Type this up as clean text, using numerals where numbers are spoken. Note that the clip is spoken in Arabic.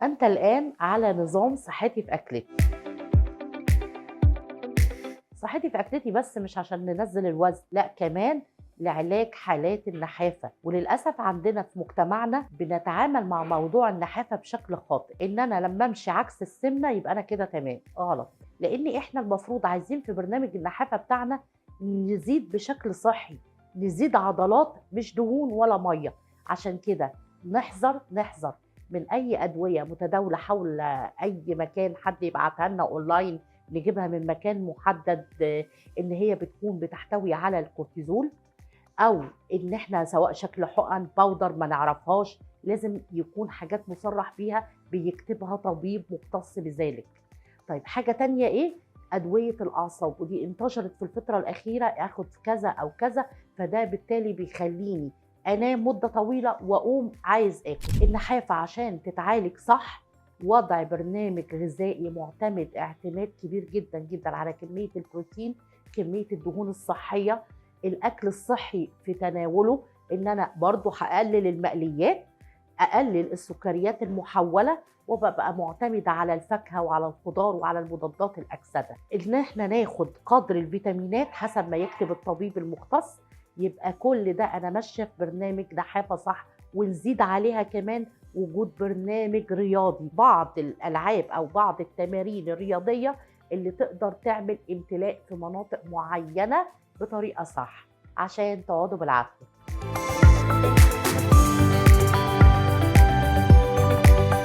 أنت الآن على نظام صحتي في أكلتي. صحتي في أكلتي بس مش عشان ننزل الوزن، لأ كمان لعلاج حالات النحافة. وللأسف عندنا في مجتمعنا بنتعامل مع موضوع النحافة بشكل خاطئ، إن أنا لما أمشي عكس السمنة يبقى أنا كده تمام. غلط، لأن إحنا المفروض عايزين في برنامج النحافة بتاعنا نزيد بشكل صحي، نزيد عضلات مش دهون ولا مية. عشان كده نحذر من أي أدوية متداولة حول أي مكان حد يبعتها لنا أونلاين نجيبها من مكان محدد، إن هي بتكون بتحتوي على الكورتيزول، أو إن إحنا سواء شكل حقن باودر ما نعرفهاش. لازم يكون حاجات مصرح بيها بيكتبها طبيب مختص بذلك. طيب حاجة تانية إيه؟ أدوية الأعصاب، ودي انتشرت في الفترة الأخيرة، آخد كذا أو كذا، فده بالتالي بيخليني أنام مدة طويلة وأقوم عايز آكل. النحافة عشان تتعالج صح وضع برنامج غذائي معتمد اعتماد كبير جدا جدا على كمية البروتين، كمية الدهون الصحية، الأكل الصحي في تناوله، إن أنا برضو هقلل المقليات، أقلل السكريات المحولة، وببقى معتمدة على الفاكهة وعلى الخضار وعلى المضادات الأكسدة. إن إحنا ناخد قدر الفيتامينات حسب ما يكتب الطبيب المختص. يبقى كل ده أنا ماشية في برنامج نحافة صح، ونزيد عليها كمان وجود برنامج رياضي، بعض الألعاب أو بعض التمارين الرياضية اللي تقدر تعمل امتلاء في مناطق معينة بطريقة صح عشان تقعدوا بالعافية.